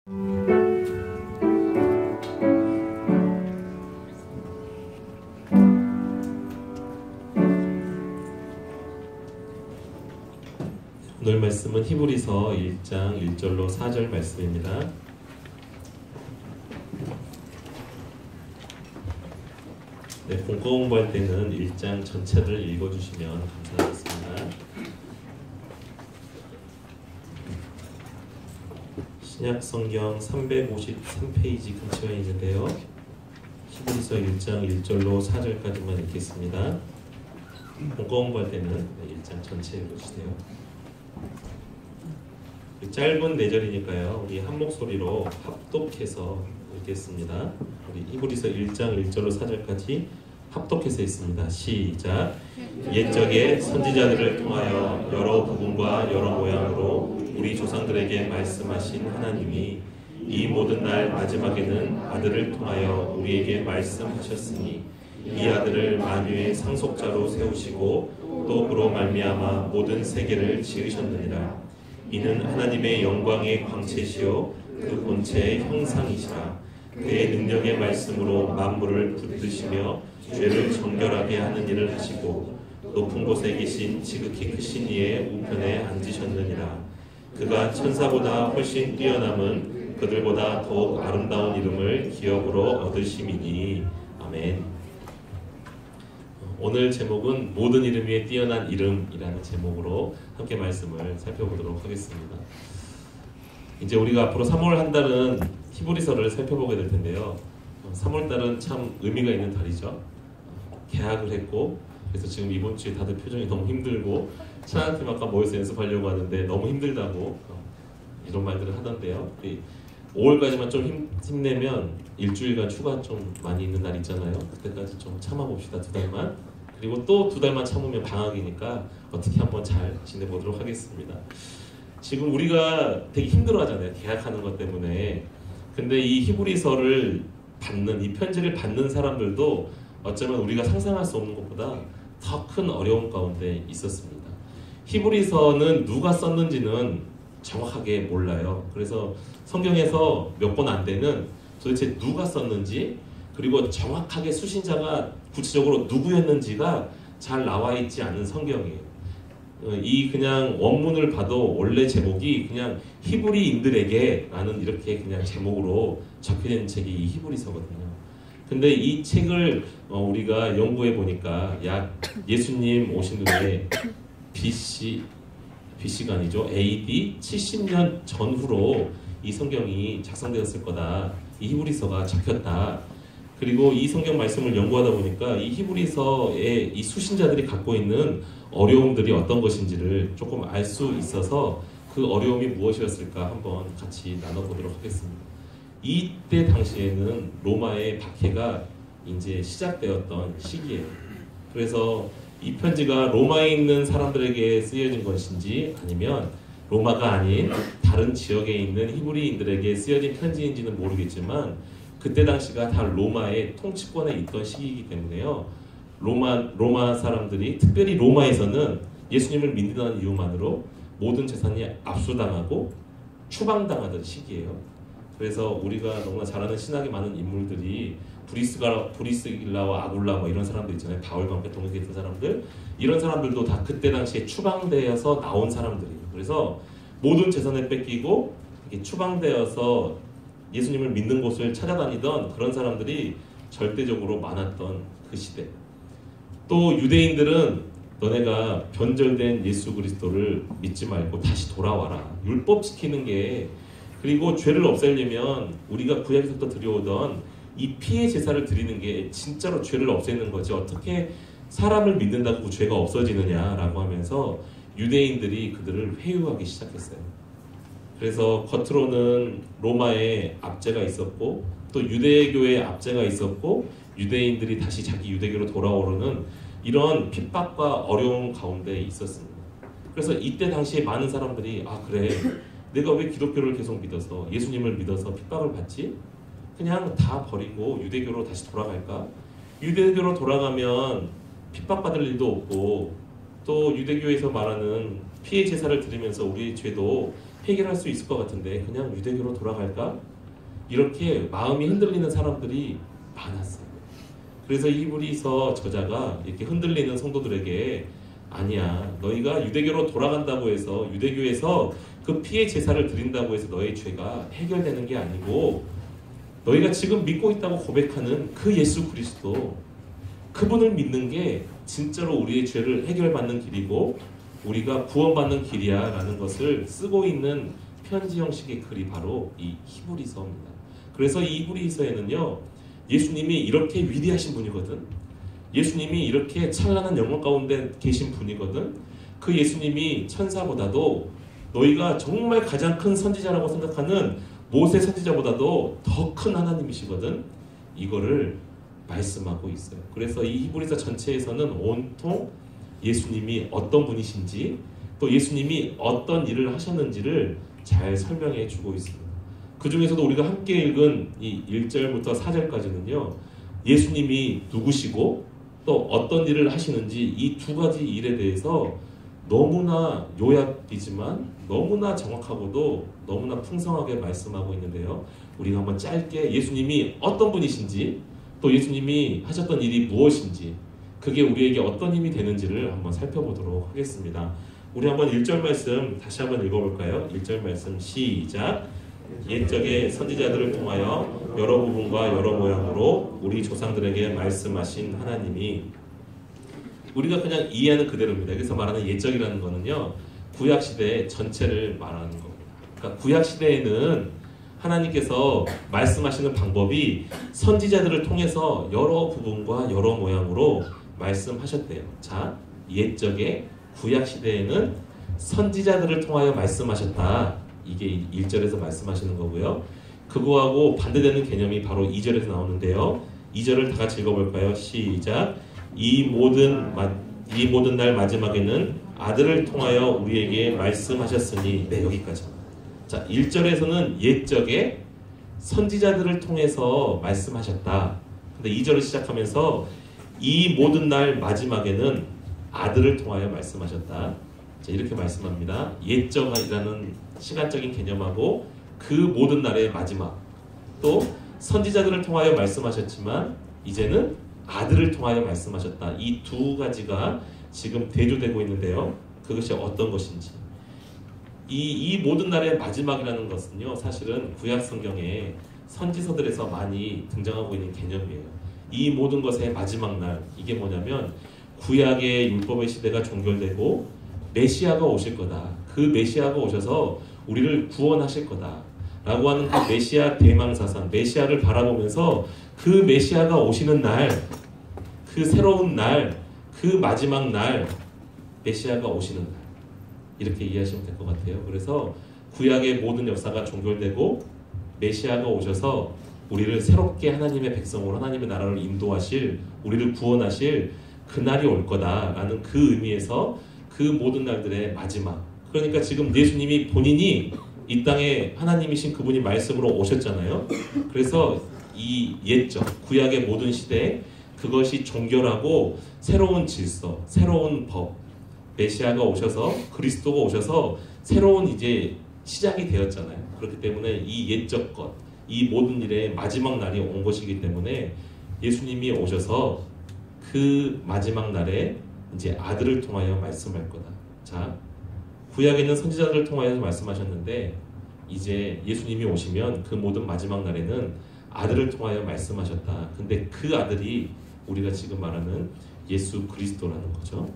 오늘 말씀은 히브리서 1장 1절로 4절 말씀입니다. 네, 본과 공부할 때는 1장 전체를 읽어주시면 감사하겠습니다. 신약 성경 353페이지 근처에 있는데요. 히브리서 1장 1절로 4절까지만 읽겠습니다. 본과 공부할 때는 1장 전체 읽어주세요. 짧은 4절이니까요. 우리 한 목소리로 합독해서 읽겠습니다. 우리 히브리서 1장 1절로 4절까지 합독해서 읽습니다. 시작. 옛적에 선지자들을 통하여 여러 부분과 여러 모양으로 우리 조상들에게 말씀하신 하나님이 이 모든 날 마지막에는 아들을 통하여 우리에게 말씀하셨으니 이 아들을 만유의 상속자로 세우시고 또 그로 말미암아 모든 세계를 지으셨느니라. 이는 하나님의 영광의 광채시요 그 본체의 형상이시라. 그의 능력의 말씀으로 만물을 붙드시며 죄를 정결하게 하는 일을 하시고 높은 곳에 계신 지극히 크신 이의 우편에 앉으셨느니라. 그가 천사보다 훨씬 뛰어남은 그들보다 더욱 아름다운 이름을 기업으로 얻으심이니. 아멘. 오늘 제목은 모든 이름 위에 뛰어난 이름이라는 제목으로 함께 말씀을 살펴보도록 하겠습니다. 이제 우리가 앞으로 3월 한 달은 히브리서를 살펴보게 될 텐데요. 3월 달은 참 의미가 있는 달이죠. 개학을 했고, 그래서 지금 이번 주에 다들 표정이 너무 힘들고 찬양팀 아까 모여서 연습하려고 하는데 너무 힘들다고 이런 말들을 하던데요. 5월까지만 좀 힘내면 일주일간 휴가 좀 많이 있는 날 있잖아요. 그때까지 좀 참아봅시다. 2달만. 그리고 또 2달만 참으면 방학이니까 어떻게 한번 잘 지내보도록 하겠습니다. 지금 우리가 되게 힘들어하잖아요. 계약하는 것 때문에. 근데 이 히브리서를 받는, 이 편지를 받는 사람들도 어쩌면 우리가 상상할 수 없는 것보다 더 큰 어려움 가운데 있었습니다. 히브리서는 누가 썼는지는 정확하게 몰라요. 그래서 성경에서 몇 번 안 되는 도대체 누가 썼는지, 그리고 정확하게 수신자가 구체적으로 누구였는지가 잘 나와 있지 않은 성경이에요. 이 그냥 원문을 봐도 원래 제목이 그냥 히브리인들에게 라는 이렇게 그냥 제목으로 적혀진 책이 이 히브리서거든요. 근데 이 책을 우리가 연구해 보니까 약 예수님 오신 후에 BC가 아니죠. AD 70년 전후로 이 성경이 작성되었을 거다. 이 히브리서가 적혔다. 그리고 이 성경 말씀을 연구하다 보니까 이 히브리서의 이 수신자들이 갖고 있는 어려움들이 어떤 것인지를 조금 알 수 있어서 그 어려움이 무엇이었을까 한번 같이 나눠보도록 하겠습니다. 이때 당시에는 로마의 박해가 이제 시작되었던 시기예요. 그래서 이 편지가 로마에 있는 사람들에게 쓰여진 것인지 아니면 로마가 아닌 다른 지역에 있는 히브리인들에게 쓰여진 편지인지는 모르겠지만 그때 당시가 다 로마의 통치권에 있던 시기이기 때문에요. 로마 사람들이 특별히 로마에서는 예수님을 믿는다는 이유만으로 모든 재산이 압수당하고 추방당하던 시기예요. 그래서 우리가 너무나 잘 아는 신학에 많은 인물들이 브리스길라와 아굴라 뭐 이런 사람들 있잖아요. 바울 방패 동역에 있던 사람들, 이런 사람들도 다 그때 당시에 추방되어서 나온 사람들이에요. 그래서 모든 재산을 뺏기고 추방되어서 예수님을 믿는 곳을 찾아다니던 그런 사람들이 절대적으로 많았던 그 시대. 또 유대인들은 너네가 변절된 예수 그리스도를 믿지 말고 다시 돌아와라. 율법 지키는 게, 그리고 죄를 없애려면 우리가 구약에서부터 드려오던 이 피의 제사를 드리는 게 진짜로 죄를 없애는 거지 어떻게 사람을 믿는다고 그 죄가 없어지느냐라고 하면서 유대인들이 그들을 회유하기 시작했어요. 그래서 겉으로는 로마의 압제가 있었고 또 유대교의 압제가 있었고 유대인들이 다시 자기 유대교로 돌아오려는 이런 핍박과 어려움 가운데 있었습니다. 그래서 이때 당시에 많은 사람들이 그래, 내가 왜 기독교를 계속 믿어서 예수님을 믿어서 핍박을 받지? 그냥 다 버리고 유대교로 다시 돌아갈까? 유대교로 돌아가면 핍박받을 일도 없고 또 유대교에서 말하는 피해 제사를 드리면서 우리의 죄도 해결할 수 있을 것 같은데 그냥 유대교로 돌아갈까? 이렇게 마음이 흔들리는 사람들이 많았어요. 그래서 히브리서 저자가 이렇게 흔들리는 성도들에게 아니야, 너희가 유대교로 돌아간다고 해서 유대교에서 그 피의 제사를 드린다고 해서 너의 죄가 해결되는 게 아니고 너희가 지금 믿고 있다고 고백하는 그 예수 그리스도, 그분을 믿는 게 진짜로 우리의 죄를 해결받는 길이고 우리가 구원받는 길이야 라는 것을 쓰고 있는 편지 형식의 글이 바로 이 히브리서입니다. 그래서 이 히브리서에는요, 예수님이 이렇게 위대하신 분이거든, 예수님이 이렇게 찬란한 영광 가운데 계신 분이거든, 그 예수님이 천사보다도 너희가 정말 가장 큰 선지자라고 생각하는 모세 선지자보다도 더 큰 하나님이시거든, 이거를 말씀하고 있어요. 그래서 이 히브리서 전체에서는 온통 예수님이 어떤 분이신지 또 예수님이 어떤 일을 하셨는지를 잘 설명해 주고 있습니다. 그 중에서도 우리가 함께 읽은 이 1절부터 4절까지는요, 예수님이 누구시고 또 어떤 일을 하시는지 이 두 가지 일에 대해서 너무나 요약이지만 너무나 정확하고도 너무나 풍성하게 말씀하고 있는데요, 우리가 한번 짧게 예수님이 어떤 분이신지 또 예수님이 하셨던 일이 무엇인지 그게 우리에게 어떤 힘이 되는지를 한번 살펴보도록 하겠습니다. 우리 한번 1절 말씀 다시 한번 읽어볼까요? 1절 말씀 시작. 옛적의 선지자들을 통하여 여러 부분과 여러 모양으로 우리 조상들에게 말씀하신 하나님이, 우리가 그냥 이해하는 그대로입니다. 여기서 말하는 옛적이라는 거는요, 구약시대 전체를 말하는 겁니다. 그러니까 구약시대에는 하나님께서 말씀하시는 방법이 선지자들을 통해서 여러 부분과 여러 모양으로 말씀하셨대요. 자, 옛적에 구약시대에는 선지자들을 통하여 말씀하셨다. 이게 1절에서 말씀하시는 거고요. 그거하고 반대되는 개념이 바로 2절에서 나오는데요. 2절을 다 같이 읽어볼까요? 시작. 이 모든 날 마지막에는 아들을 통하여 우리에게 말씀하셨으니. 네, 여기까지. 자, 1절에서는 옛적에 선지자들을 통해서 말씀하셨다. 근데 2절을 시작하면서 이 모든 날 마지막에는 아들을 통하여 말씀하셨다. 자, 이렇게 말씀합니다. 옛적이라는 시간적인 개념하고 그 모든 날의 마지막, 또 선지자들을 통하여 말씀하셨지만 이제는 아들을 통하여 말씀하셨다. 이 두 가지가 지금 대조되고 있는데요, 그것이 어떤 것인지. 이 모든 날의 마지막이라는 것은요, 사실은 구약 성경에 선지서들에서 많이 등장하고 있는 개념이에요. 이 모든 것의 마지막 날, 이게 뭐냐면 구약의 율법의 시대가 종결되고 메시아가 오실 거다. 그 메시아가 오셔서 우리를 구원하실 거다 라고 하는 그 메시아 대망사상, 메시아를 바라보면서 그 메시아가 오시는 날, 그 새로운 날, 그 마지막 날, 메시아가 오시는 날, 이렇게 이해하시면 될 것 같아요. 그래서 구약의 모든 역사가 종결되고 메시아가 오셔서 우리를 새롭게 하나님의 백성으로 하나님의 나라를 인도하실, 우리를 구원하실 그날이 올 거다라는 그 의미에서 그 모든 날들의 마지막, 그러니까 지금 예수님이 본인이 이 땅에 하나님이신 그분이 말씀으로 오셨잖아요. 그래서 이 옛적 구약의 모든 시대에 그것이 종결하고 새로운 질서, 새로운 법, 메시아가 오셔서, 그리스도가 오셔서 새로운 이제 시작이 되었잖아요. 그렇기 때문에 이 옛적 것, 이 모든 일의 마지막 날이 온 것이기 때문에 예수님이 오셔서 그 마지막 날에 이제 아들을 통하여 말씀할 거다. 자, 구약에는 선지자들을 통하여 말씀하셨는데 이제 예수님이 오시면 그 모든 마지막 날에는 아들을 통하여 말씀하셨다. 근데 그 아들이 우리가 지금 말하는 예수 그리스도라는 거죠.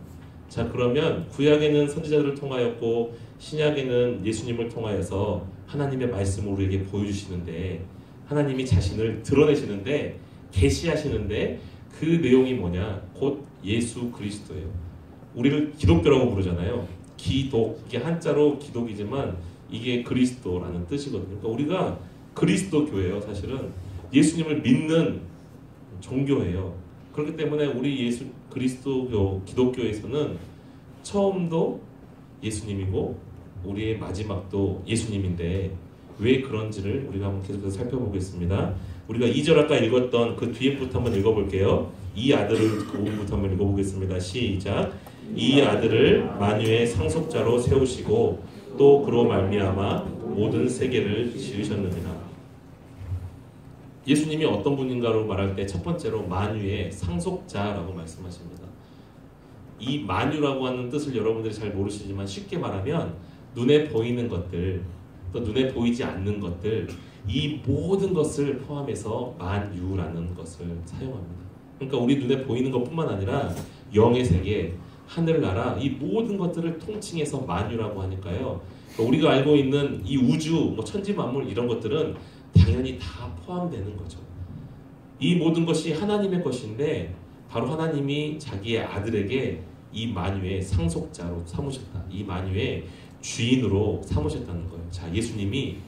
자, 그러면 구약에는 선지자들을 통하였고 신약에는 예수님을 통하여서 하나님의 말씀을 우리에게 보여주시는데, 하나님이 자신을 드러내시는데, 계시하시는데 그 내용이 뭐냐? 곧 예수 그리스도예요. 우리를 기독교라고 부르잖아요. 기독, 이게 한자로 기독이지만 이게 그리스도라는 뜻이거든요. 그러니까 우리가 그리스도 교회예요. 사실은 예수님을 믿는 종교예요. 그렇기 때문에 우리 예수 그리스도교 기독교에서는 처음도 예수님이고 우리의 마지막도 예수님인데 왜 그런지를 우리가 한번 계속해서 살펴보겠습니다. 우리가 2절 아까 읽었던 그 뒤에부터 한번 읽어볼게요. 이 아들을 그 부분부터 한번 읽어보겠습니다. 시작. 이 아들을 만유의 상속자로 세우시고 또 그로 말미암아 모든 세계를 지으셨느니라. 예수님이 어떤 분인가로 말할 때 첫 번째로 만유의 상속자라고 말씀하십니다. 이 만유라고 하는 뜻을 여러분들이 잘 모르시지만 쉽게 말하면 눈에 보이는 것들, 또 눈에 보이지 않는 것들, 이 모든 것을 포함해서 만유라는 것을 사용합니다. 그러니까 우리 눈에 보이는 것뿐만 아니라 영의 세계, 하늘나라, 이 모든 것들을 통칭해서 만유라고 하니까요. 그러니까 우리가 알고 있는 이 우주, 천지만물 이런 것들은 당연히 다 포함되는 거죠. 이 모든 것이 하나님의 것인데 바로 하나님이 자기의 아들에게 이 만유의 상속자로 삼으셨다. 이 만유의 주인으로 삼으셨다는 거예요. 자, 예수님이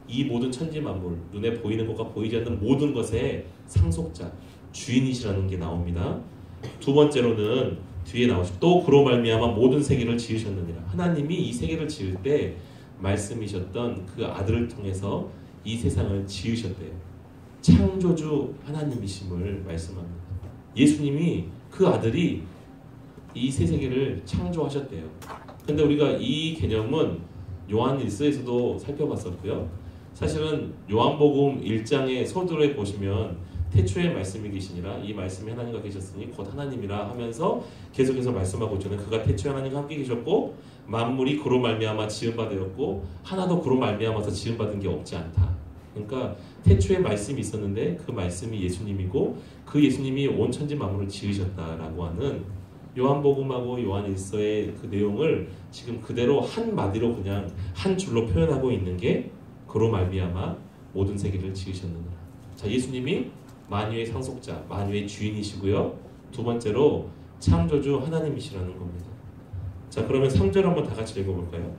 이 모든 천지만물, 눈에 보이는 것과 보이지 않는 모든 것의 상속자, 주인이시라는 게 나옵니다. 두 번째로는 뒤에 나오시고 또 그로 말미암아 모든 세계를 지으셨느니라. 하나님이 이 세계를 지을 때 말씀이셨던 그 아들을 통해서 이 세상을 지으셨대요. 창조주 하나님이심을 말씀합니다. 예수님이 그 아들이 이 새 세계를 창조하셨대요. 근데 우리가 이 개념은 요한 1서에서도 살펴봤었고요. 사실은 요한복음 1장의 서두에 보시면 태초에 말씀이 계시니라 이 말씀이 하나님과 계셨으니 곧 하나님이라 하면서 계속해서 말씀하고 있잖아요. 그가 태초에 하나님과 함께 계셨고 만물이 그로 말미암아 지은 바 되었고 하나도 그로 말미암아서 지은 받은 게 없지 않다. 그러니까 태초에 말씀이 있었는데 그 말씀이 예수님이고 그 예수님이 온 천지 만물을 지으셨다라고 하는 요한복음하고 요한 1서의 그 내용을 지금 그대로 한 마디로 그냥 한 줄로 표현하고 있는 게 그로 말미암아 모든 세계를 지으셨느니라. 자, 예수님이 만유의 상속자, 만유의 주인이시고요. 두 번째로 창조주 하나님이시라는 겁니다. 자, 그러면 3절 한번 다 같이 읽어볼까요?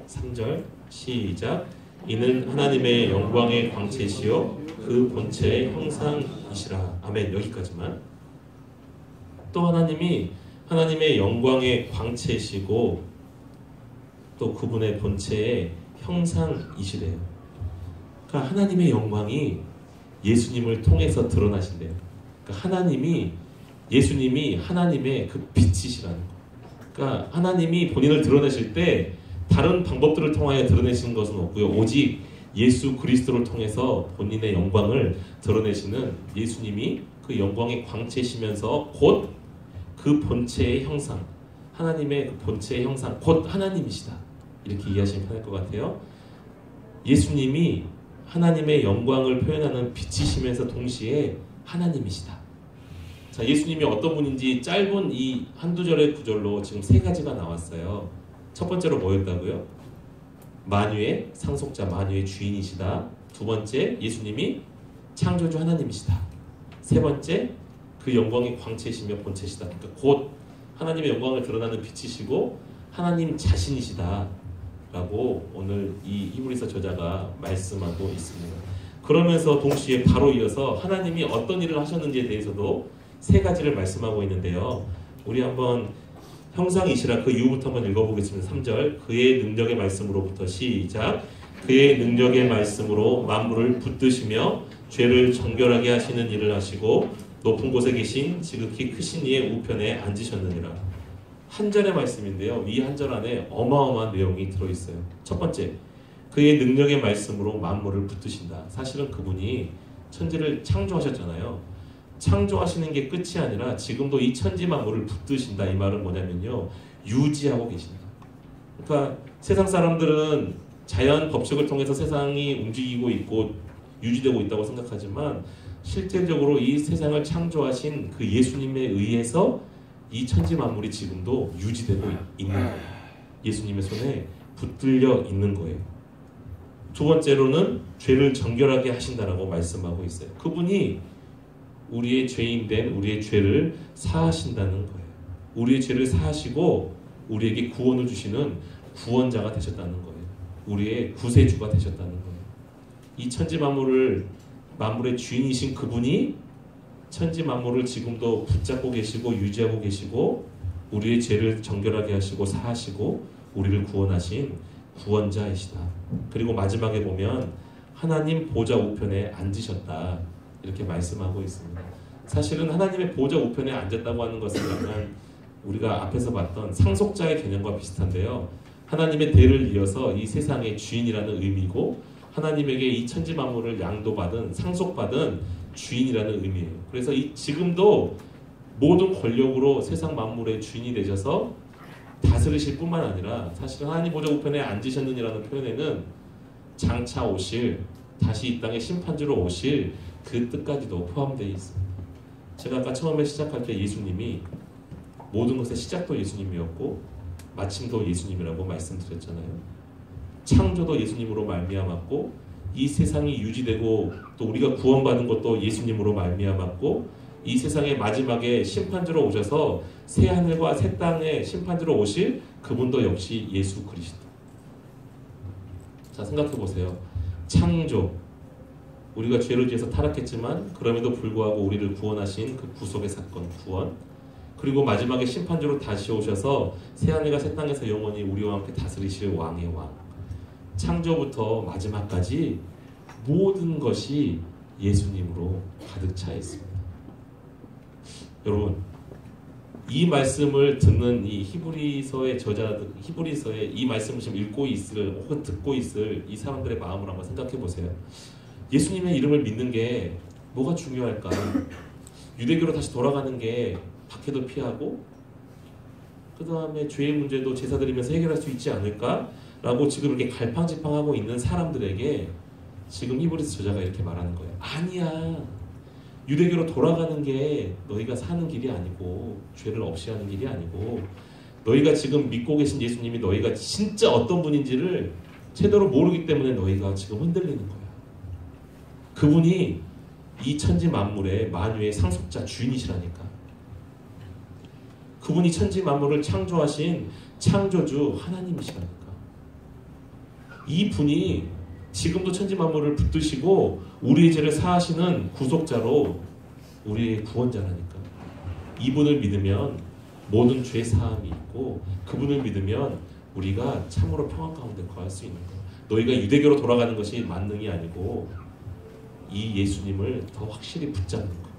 3절 시작. 이는 하나님의 영광의 광채시요 그 본체의 형상이시라. 아멘. 여기까지만. 또 하나님이 하나님의 영광의 광채시고 또 그분의 본체의 형상이시래요. 그러니까 하나님의 영광이 예수님을 통해서 드러나신대요. 그러니까 예수님이 하나님의 그 빛이시라는 거예요. 그러니까 하나님이 본인을 드러내실 때 다른 방법들을 통하여 드러내시는 것은 없고요. 오직 예수 그리스도를 통해서 본인의 영광을 드러내시는 예수님이 그 영광의 광채시면서 곧 그 본체의 형상, 하나님의 그 본체의 형상, 곧 하나님이시다. 이렇게 이해하시면 편할 것 같아요. 예수님이 하나님의 영광을 표현하는 빛이시면서 동시에 하나님이시다. 자, 예수님이 어떤 분인지 짧은 이 한두 절의 구절로 지금 세 가지가 나왔어요. 첫 번째로 뭐였다고요? 만유의 상속자, 만유의 주인이시다. 두 번째, 예수님이 창조주 하나님이시다. 세 번째, 그 영광의 광채시며 본체시다. 그러니까 곧 하나님의 영광을 드러나는 빛이시고 하나님 자신이시다 라고 오늘 이 히브리서 저자가 말씀하고 있습니다. 그러면서 동시에 바로 이어서 하나님이 어떤 일을 하셨는지에 대해서도 세 가지를 말씀하고 있는데요. 우리 한번 형상이시라 그 이후부터 한번 읽어보겠습니다. 3절 그의 능력의 말씀으로부터 시작. 그의 능력의 말씀으로 만물을 붙드시며 죄를 정결하게 하시는 일을 하시고 높은 곳에 계신 지극히 크신 이의 우편에 앉으셨느니라. 한 절의 말씀인데요. 이 한 절 안에 어마어마한 내용이 들어있어요. 첫 번째, 그의 능력의 말씀으로 만물을 붙드신다. 사실은 그분이 천지를 창조하셨잖아요. 창조하시는 게 끝이 아니라 지금도 이 천지 만물을 붙드신다. 이 말은 뭐냐면요. 유지하고 계신다. 그러니까 세상 사람들은 자연 법칙을 통해서 세상이 움직이고 있고 유지되고 있다고 생각하지만 실제적으로 이 세상을 창조하신 그 예수님에 의해서 이 천지 만물이 지금도 유지되고 있는 거예요. 예수님의 손에 붙들려 있는 거예요. 두 번째로는 죄를 정결하게 하신다라고 말씀하고 있어요. 그분이 우리의 죄인된 우리의 죄를 사하신다는 거예요. 우리의 죄를 사하시고 우리에게 구원을 주시는 구원자가 되셨다는 거예요. 우리의 구세주가 되셨다는 거예요. 이 천지 만물의 주인이신 그분이 천지 만물을 지금도 붙잡고 계시고 유지하고 계시고 우리의 죄를 정결하게 하시고 사하시고 우리를 구원하신 구원자이시다. 그리고 마지막에 보면 하나님 보좌 우편에 앉으셨다. 이렇게 말씀하고 있습니다. 사실은 하나님의 보좌 우편에 앉았다고 하는 것은 약간 우리가 앞에서 봤던 상속자의 개념과 비슷한데요. 하나님의 대를 이어서 이 세상의 주인이라는 의미고 하나님에게 이 천지 만물을 양도받은 상속받은 주인이라는 의미예요. 그래서 지금도 모든 권력으로 세상 만물의 주인이 되셔서 다스리실 뿐만 아니라 사실 하나님 보좌 우편에 앉으셨느니라는 표현에는 장차 오실 다시 이 땅의 심판주로 오실 그 뜻까지도 포함되어 있습니다. 제가 아까 처음에 시작할 때 예수님이 모든 것의 시작도 예수님이었고 마침도 예수님이라고 말씀드렸잖아요. 창조도 예수님으로 말미암았고 이 세상이 유지되고 또 우리가 구원받은 것도 예수님으로 말미암았고 이 세상의 마지막에 심판주로 오셔서 새 하늘과 새 땅의 심판주로 오실 그분도 역시 예수 그리스도. 자, 생각해 보세요. 창조, 우리가 죄를 지어서 타락했지만 그럼에도 불구하고 우리를 구원하신 그 구속의 사건, 구원, 그리고 마지막에 심판주로 다시 오셔서 새 하늘과 새 땅에서 영원히 우리와 함께 다스리실 왕의 왕. 창조부터 마지막까지 모든 것이 예수님으로 가득 차 있습니다. 여러분, 이 말씀을 듣는 이 히브리서의 저자들, 히브리서의 이 말씀을 지금 읽고 있을 혹은 듣고 있을 이 사람들의 마음을 한번 생각해 보세요. 예수님의 이름을 믿는 게 뭐가 중요할까? 유대교로 다시 돌아가는 게 박해도 피하고 그 다음에 죄의 문제도 제사 드리면서 해결할 수 있지 않을까? 라고 지금 이렇게 갈팡질팡하고 있는 사람들에게 지금 히브리서 저자가 이렇게 말하는 거예요. 아니야. 유대교로 돌아가는 게 너희가 사는 길이 아니고 죄를 없이 하는 길이 아니고 너희가 지금 믿고 계신 예수님이 너희가 진짜 어떤 분인지를 제대로 모르기 때문에 너희가 지금 흔들리는 거야. 그분이 이 천지 만물의 만유의 상속자 주인이시라니까. 그분이 천지 만물을 창조하신 창조주 하나님이시라니까. 이 분이 지금도 천지 만물을 붙드시고 우리의 죄를 사하시는 구속자로 우리의 구원자라니까. 이분을 믿으면 모든 죄 사함이 있고 그분을 믿으면 우리가 참으로 평안 가운데 거할 수 있는 거야. 너희가 유대교로 돌아가는 것이 만능이 아니고 이 예수님을 더 확실히 붙잡는 것,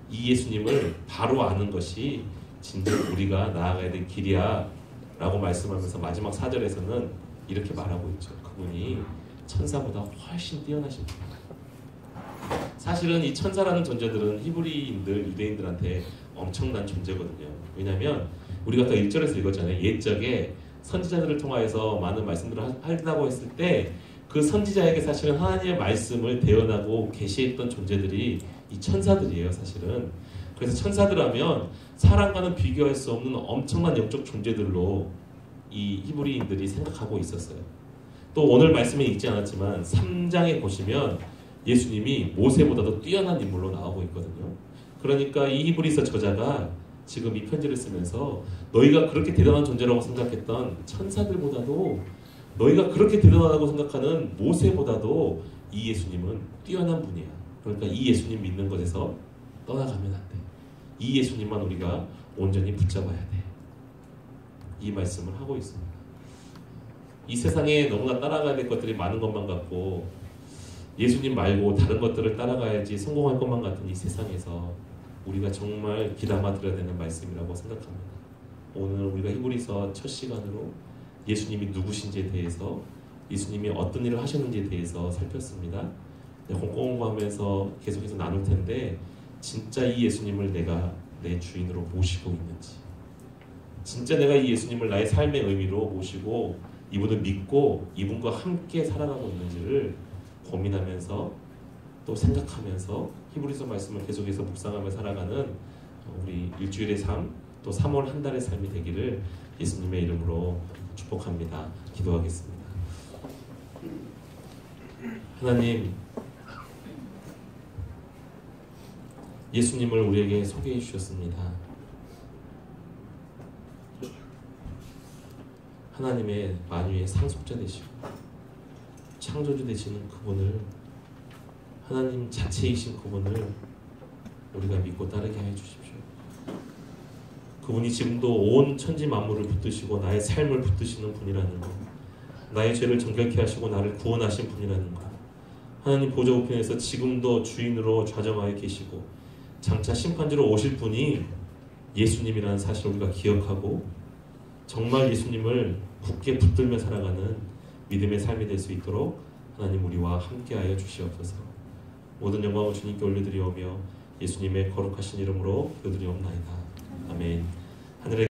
이 예수님을 바로 아는 것이 진짜 우리가 나아가야 될 길이야 라고 말씀하면서 마지막 4절에서는 이렇게 말하고 있죠. 그분이 천사보다 훨씬 뛰어나신 분이다. 사실은 이 천사라는 존재들은 히브리인들, 유대인들한테 엄청난 존재거든요. 왜냐하면 우리가 아까 1절에서 읽었잖아요. 옛적에 선지자들을 통하여서 많은 말씀들을 한다고 했을 때 그 선지자에게 사실은 하나님의 말씀을 대언하고 계시했던 존재들이 이 천사들이에요. 사실은. 그래서 천사들하면 사람과는 비교할 수 없는 엄청난 영적 존재들로 이 히브리인들이 생각하고 있었어요. 또 오늘 말씀에 읽지 않았지만 3장에 보시면 예수님이 모세보다도 뛰어난 인물로 나오고 있거든요. 그러니까 이 히브리서 저자가 지금 이 편지를 쓰면서 너희가 그렇게 대단한 존재라고 생각했던 천사들보다도 너희가 그렇게 대단하다고 생각하는 모세보다도 이 예수님은 뛰어난 분이야. 그러니까 이 예수님 믿는 것에서 떠나가면 안 돼. 이 예수님만 우리가 온전히 붙잡아야 돼. 이 말씀을 하고 있습니다. 이 세상에 너무나 따라가야 될 것들이 많은 것만 같고 예수님 말고 다른 것들을 따라가야지 성공할 것만 같은 이 세상에서 우리가 정말 귀담아 들어야 되는 말씀이라고 생각합니다. 오늘 우리가 히브리서 첫 시간으로 예수님이 누구신지에 대해서, 예수님이 어떤 일을 하셨는지에 대해서 살폈습니다. 공공공부하면서 계속해서 나눌 텐데 진짜 이 예수님을 내가 내 주인으로 모시고 있는지, 진짜 내가 이 예수님을 나의 삶의 의미로 모시고 이분을 믿고 이분과 함께 살아가고 있는지를 고민하면서 또 생각하면서 히브리서 말씀을 계속해서 묵상하며 살아가는 우리 일주일의 삶, 또 3월 한 달의 삶이 되기를 예수님의 이름으로 축복합니다. 기도하겠습니다. 하나님, 예수님을 우리에게 소개해 주셨습니다. 하나님의 만유의 상속자 되시고 창조주 되시는 그분을, 하나님 자체이신 그분을 우리가 믿고 따르게 해 주십시오. 그분이 지금도 온 천지 만물을 붙드시고 나의 삶을 붙드시는 분이라는 것, 나의 죄를 정결케 하시고 나를 구원하신 분이라는 것, 하나님 보좌 우편에서 지금도 주인으로 좌정하여 계시고 장차 심판주로 오실 분이 예수님이라는 사실을 우리가 기억하고 정말 예수님을 굳게 붙들며 살아가는 믿음의 삶이 될 수 있도록 하나님 우리와 함께하여 주시옵소서. 모든 영광을 주님께 올려드리오며 예수님의 거룩하신 이름으로 기도드리옵나이다. 아멘. 하늘의